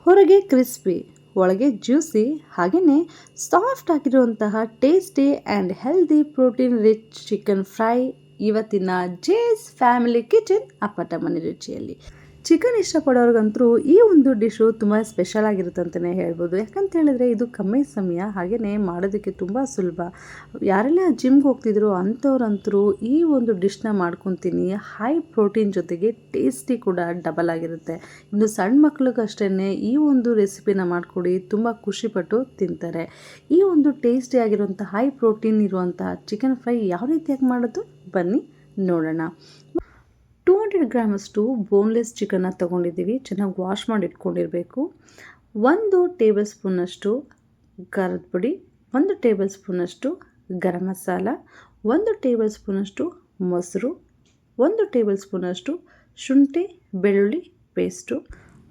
ಹೊರಗೆ ಕ್ರಿಸ್ಪಿ ಒಳಗೆ ಜ್ಯೂಸಿ ಹಾಗೆಯೇ ಸಾಫ್ಟ್ ಆಗಿರುವಂತಹ tasty and healthy protein rich chicken fry ಇವತ್ತಿನ ಜೇಸ್ ಫ್ಯಾಮಿಲಿ ಕಿಚನ್ ಅಪ್ಪಟ ಮನೆ ರುಚಿಯಲ್ಲಿ. ಚಿಕನ್ ಇಷ್ಟಪಡೋರ್ಗಂತೂ ಈ ಒಂದು ಡಿಶು ತುಂಬ ಸ್ಪೆಷಲ್ ಆಗಿರುತ್ತೆ ಅಂತಲೇ ಹೇಳ್ಬೋದು. ಯಾಕಂತ ಹೇಳಿದ್ರೆ ಇದು ಕಮ್ಮಿ ಸಮಯ, ಹಾಗೆಯೇ ಮಾಡೋದಕ್ಕೆ ತುಂಬ ಸುಲಭ. ಯಾರೆಲ್ಲ ಜಿಮ್ಗೆ ಹೋಗ್ತಿದ್ರು ಅಂಥವ್ರಂತರೂ ಈ ಒಂದು ಡಿಶ್ನ ಮಾಡ್ಕೊತೀನಿ. ಹೈ ಪ್ರೋಟೀನ್ ಜೊತೆಗೆ ಟೇಸ್ಟಿ ಕೂಡ ಡಬಲ್ ಆಗಿರುತ್ತೆ. ಇನ್ನು ಸಣ್ಣ ಮಕ್ಳಿಗಷ್ಟೇ ಈ ಒಂದು ರೆಸಿಪಿನ ಮಾಡಿಕೊಡಿ, ತುಂಬ ಖುಷಿಪಟ್ಟು ತಿಂತಾರೆ. ಈ ಒಂದು ಟೇಸ್ಟಿ ಆಗಿರುವಂಥ ಹೈ ಪ್ರೋಟೀನ್ ಇರುವಂತಹ ಚಿಕನ್ ಫ್ರೈ ಯಾವ ರೀತಿಯಾಗಿ ಮಾಡೋದು ಬನ್ನಿ ನೋಡೋಣ. 200 ಗ್ರಾಮಷ್ಟು ಬೋನ್ಲೆಸ್ ಚಿಕನ್ನ ತೊಗೊಂಡಿದ್ದೀವಿ. ಚೆನ್ನಾಗಿ ವಾಶ್ ಮಾಡಿ ಇಟ್ಕೊಂಡಿರಬೇಕು. 1 ಟೇಬಲ್ ಸ್ಪೂನಷ್ಟು ಖಾರದ ಪುಡಿ, 1 ಟೇಬಲ್ ಸ್ಪೂನಷ್ಟು ಗರಂ ಮಸಾಲ, 1 ಟೇಬಲ್ ಸ್ಪೂನಷ್ಟು ಮೊಸರು, 1 ಟೇಬಲ್ ಸ್ಪೂನಷ್ಟು ಶುಂಠಿ ಬೆಳ್ಳುಳ್ಳಿ ಪೇಸ್ಟು,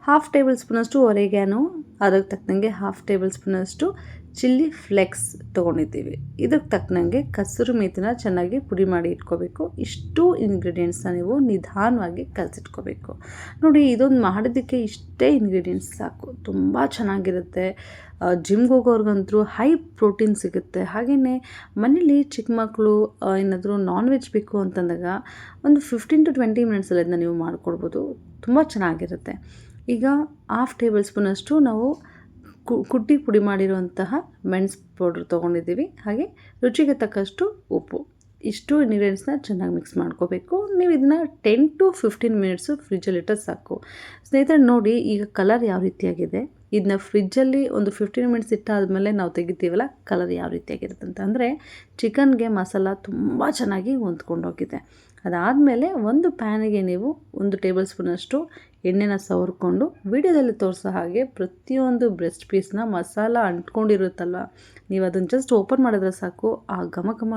1/2 ಟೇಬಲ್ ಸ್ಪೂನಷ್ಟು ಒರೆಗ್ಯಾನೋ, ಅದಕ್ಕೆ ತಕ್ಕಂಗೆ 1/2 ಟೇಬಲ್ ಸ್ಪೂನಷ್ಟು ಚಿಲ್ಲಿ ಫ್ಲೆಕ್ಸ್ ತೊಗೊಂಡಿದ್ದೀವಿ. ಇದಕ್ಕೆ ತಕ್ಕನಂಗೆ ಕಸೂರಿ ಮೇಥಿನ ಚೆನ್ನಾಗಿ ಪುಡಿ ಮಾಡಿ ಇಟ್ಕೋಬೇಕು. ಇಷ್ಟು ಇಂಗ್ರೀಡಿಯೆಂಟ್ಸ್ನ ನೀವು ನಿಧಾನವಾಗಿ ಕಲಸಿಟ್ಕೋಬೇಕು. ನೋಡಿ, ಇದೊಂದು ಮಾಡೋದಕ್ಕೆ ಇಷ್ಟೇ ಇಂಗ್ರೀಡಿಯೆಂಟ್ಸ್ ಸಾಕು, ತುಂಬ ಚೆನ್ನಾಗಿರುತ್ತೆ. ಜಿಮ್ಗೆ ಹೋಗೋರ್ಗಂತೂ ಹೈ ಪ್ರೋಟೀನ್ ಸಿಗುತ್ತೆ. ಹಾಗೆಯೇ ಮನೇಲಿ ಚಿಕ್ಕ ಮಕ್ಕಳು ಏನಾದರೂ ನಾನ್ ವೆಜ್ ಬೇಕು ಅಂತಂದಾಗ ಒಂದು 15 to 20 ಮಿನಿಟ್ಸಲ್ಲಿ ಅದನ್ನ ನೀವು ಮಾಡಿಕೊಡ್ಬೋದು. ತುಂಬ ಚೆನ್ನಾಗಿರುತ್ತೆ. ಈಗ 1/2 ಟೇಬಲ್ ಸ್ಪೂನಷ್ಟು ನಾವು ಕುಟ್ಟಿ ಪುಡಿ ಮಾಡಿರುವಂತಹ ಮೆಣಸು ಪೌಡ್ರ್ ತೊಗೊಂಡಿದ್ದೀವಿ. ಹಾಗೆ ರುಚಿಗೆ ತಕ್ಕಷ್ಟು ಉಪ್ಪು. ಇಷ್ಟು ಇಂಗ್ರೀಡಿಯೆಂಟ್ಸ್ನ ಚೆನ್ನಾಗಿ ಮಿಕ್ಸ್ ಮಾಡ್ಕೋಬೇಕು. ನೀವು ಇದನ್ನು 10 to 15 ಮಿನಿಟ್ಸು ಫ್ರಿಜ್ಜಲ್ಲಿಟ್ಟರೆ ಸಾಕು. ಸ್ನೇಹಿತರೆ ನೋಡಿ, ಈಗ ಕಲರ್ ಯಾವ ರೀತಿಯಾಗಿದೆ. ಇದನ್ನ ಫ್ರಿಜ್ಜಲ್ಲಿ ಒಂದು 15 ಮಿನಿಟ್ಸ್ ಇಟ್ಟಾದಮೇಲೆ ನಾವು ತೆಗಿತೀವಲ್ಲ, ಕಲರ್ ಯಾವ ರೀತಿಯಾಗಿರುತ್ತೆ ಅಂತಂದರೆ ಚಿಕನ್ಗೆ ಮಸಾಲ ತುಂಬ ಚೆನ್ನಾಗಿ ಹೊಂದ್ಕೊಂಡೋಗಿದೆ. ಅದಾದಮೇಲೆ ಒಂದು ಪ್ಯಾನಿಗೆ ನೀವು 1 ಟೇಬಲ್ ಸ್ಪೂನಷ್ಟು ಎಣ್ಣೆನ ಸವರ್ಕೊಂಡು ವಿಡಿಯೋದಲ್ಲಿ ತೋರಿಸೋ ಹಾಗೆ ಪ್ರತಿಯೊಂದು ಬ್ರೆಸ್ಟ್ ಪೀಸ್ನ ಮಸಾಲ ಅಂಟ್ಕೊಂಡಿರುತ್ತಲ್ವ, ನೀವು ಅದನ್ನು ಜಸ್ಟ್ ಓಪನ್ ಮಾಡಿದ್ರೆ ಸಾಕು, ಆ ಘಮ ಘಮ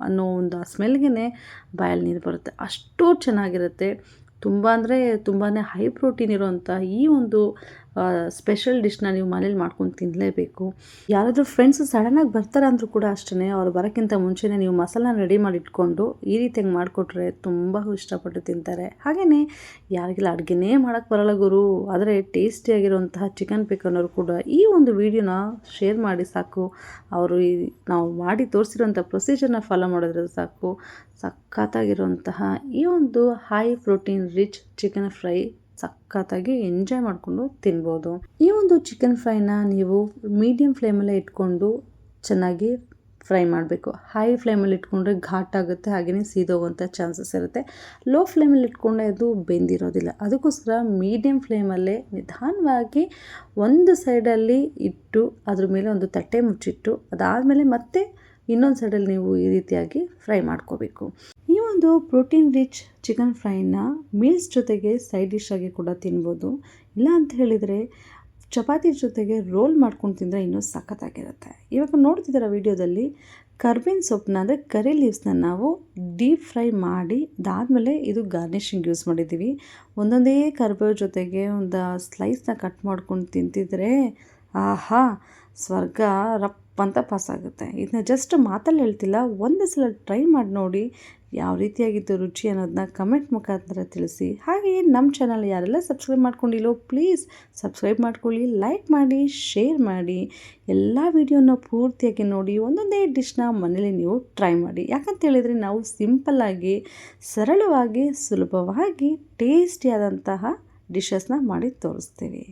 ಅನ್ನೋ ಒಂದು ಸ್ಮೆಲ್ಗೆ ಬಾಯಲ್ಲಿ ನೀರು ಬರುತ್ತೆ. ಅಷ್ಟು ಚೆನ್ನಾಗಿರುತ್ತೆ. ತುಂಬ ಅಂದರೆ ತುಂಬಾ ಹೈ ಪ್ರೋಟೀನ್ ಇರೋವಂಥ ಈ ಒಂದು ಸ್ಪೆಷಲ್ ಡಿಶ್ನ ನೀವು ಮನೇಲಿ ಮಾಡ್ಕೊಂಡು ತಿನ್ನಲೇಬೇಕು. ಯಾರಾದರೂ ಫ್ರೆಂಡ್ಸು ಸಡನ್ನಾಗಿ ಬರ್ತಾರೆ ಅಂದರೂ ಕೂಡ ಅಷ್ಟೇ, ಅವ್ರು ಬರೋಕ್ಕಿಂತ ಮುಂಚೆನೇ ನೀವು ಮಸಾಲಾನ ರೆಡಿ ಮಾಡಿ ಇಟ್ಕೊಂಡು ಈ ರೀತಿಯಾಗಿ ಮಾಡಿಕೊಟ್ರೆ ತುಂಬ ಇಷ್ಟಪಟ್ಟು ತಿಂತಾರೆ. ಹಾಗೆಯೇ ಯಾರಿಗೆಲ್ಲ ಅಡುಗೆನೇ ಮಾಡೋಕ್ಕೆ ಬರೋಲ್ಲ ಗುರು, ಆದರೆ ಟೇಸ್ಟಿಯಾಗಿರುವಂತಹ ಚಿಕನ್ ಪಿಕ್ಕನ್ನವರು ಕೂಡ ಈ ಒಂದು ವಿಡಿಯೋನ ಶೇರ್ ಮಾಡಿ ಸಾಕು, ಅವರು ನಾವು ಮಾಡಿ ತೋರಿಸಿರೋಂಥ ಪ್ರೊಸೀಜರ್ನ ಫಾಲೋ ಮಾಡಿದ್ರೆ ಸಾಕು, ಸಖತ್ತಾಗಿರುವಂತಹ ಈ ಒಂದು high protein rich chicken fry ಸಖತ್ತಾಗಿ ಎಂಜಾಯ್ ಮಾಡಿಕೊಂಡು ತಿನ್ಬೋದು. ಈ ಒಂದು ಚಿಕನ್ ಫ್ರೈನ ನೀವು ಮೀಡಿಯಮ್ ಫ್ಲೇಮಲ್ಲೇ ಇಟ್ಕೊಂಡು ಚೆನ್ನಾಗಿ ಫ್ರೈ ಮಾಡಬೇಕು. ಹೈ ಫ್ಲೇಮಲ್ಲಿ ಇಟ್ಕೊಂಡ್ರೆ ಘಾಟ್ ಆಗುತ್ತೆ, ಹಾಗೆಯೇ ಸೀದೋಗುವಂಥ ಚಾನ್ಸಸ್ ಇರುತ್ತೆ. ಲೋ ಫ್ಲೇಮಲ್ಲಿ ಇಟ್ಕೊಂಡ್ರೆ ಅದು ಬೆಂದಿರೋದಿಲ್ಲ. ಅದಕ್ಕೋಸ್ಕರ ಮೀಡಿಯಮ್ ಫ್ಲೇಮಲ್ಲೇ ನಿಧಾನವಾಗಿ ಒಂದು ಸೈಡಲ್ಲಿ ಇಟ್ಟು ಅದ್ರ ಮೇಲೆ ಒಂದು ತಟ್ಟೆ ಮುಚ್ಚಿಟ್ಟು ಅದಾದಮೇಲೆ ಮತ್ತೆ ಇನ್ನೊಂದು ಸೈಡಲ್ಲಿ ನೀವು ಈ ರೀತಿಯಾಗಿ ಫ್ರೈ ಮಾಡ್ಕೋಬೇಕು. ಈ ಒಂದು ಪ್ರೋಟೀನ್ ರಿಚ್ ಚಿಕನ್ ಫ್ರೈನ ಮೀಲ್ಸ್ ಜೊತೆಗೆ ಸೈಡ್ ಡಿಶ್ ಆಗಿ ಕೂಡ ತಿನ್ಬೋದು. ಇಲ್ಲ ಅಂತ ಹೇಳಿದರೆ ಚಪಾತಿ ಜೊತೆಗೆ ರೋಲ್ ಮಾಡ್ಕೊಂಡು ತಿಂದರೆ ಇನ್ನೂ ಸಖತ್ತಾಗಿರುತ್ತೆ. ಇವಾಗ ನೋಡ್ತಿದ್ದೀರ ವಿಡಿಯೋದಲ್ಲಿ ಕರ್ಬೇವಿನ ಸೊಪ್ಪನ್ನ ಅಂದರೆ ಕರಿ ಲೀವ್ಸ್ನ ನಾವು ಡೀಪ್ ಫ್ರೈ ಮಾಡಿ ಅದಾದಮೇಲೆ ಇದು ಗಾರ್ನಿಷಿಂಗ್ ಯೂಸ್ ಮಾಡಿದ್ದೀವಿ. ಒಂದೊಂದೇ ಕರ್ಬೇವು ಜೊತೆಗೆ ಒಂದು ಸ್ಲೈಸ್ನ ಕಟ್ ಮಾಡ್ಕೊಂಡು ತಿಂತಿದ್ರೆ ಆಹಾ, ಸ್ವರ್ಗ ರಪ್ ಅಂತ ಪಾಸಾಗುತ್ತೆ. ಇದನ್ನ ಜಸ್ಟ್ ಮಾತಲ್ಲಿ ಹೇಳ್ತಿಲ್ಲ, ಒಂದು ಸಲ ಟ್ರೈ ಮಾಡಿ ನೋಡಿ ಯಾವ ರೀತಿಯಾಗಿತ್ತು ರುಚಿ ಅನ್ನೋದನ್ನ ಕಮೆಂಟ್ ಮುಖಾಂತರ ತಿಳಿಸಿ. ಹಾಗೆಯೇ ನಮ್ಮ ಚಾನಲ್ ಯಾರೆಲ್ಲ ಸಬ್ಸ್ಕ್ರೈಬ್ ಮಾಡ್ಕೊಂಡಿಲ್ಲೋ ಪ್ಲೀಸ್ ಸಬ್ಸ್ಕ್ರೈಬ್ ಮಾಡ್ಕೊಳ್ಳಿ, ಲೈಕ್ ಮಾಡಿ, ಶೇರ್ ಮಾಡಿ. ಎಲ್ಲ ವಿಡಿಯೋನ ಪೂರ್ತಿಯಾಗಿ ನೋಡಿ, ಒಂದೊಂದೇ ಡಿಶ್ನ ಮನೇಲಿ ನೀವು ಟ್ರೈ ಮಾಡಿ. ಯಾಕಂತ ಹೇಳಿದರೆ ನಾವು ಸಿಂಪಲ್ಲಾಗಿ, ಸರಳವಾಗಿ, ಸುಲಭವಾಗಿ ಟೇಸ್ಟಿಯಾದಂತಹ ಡಿಶಸ್ನ ಮಾಡಿ ತೋರಿಸ್ತೀವಿ.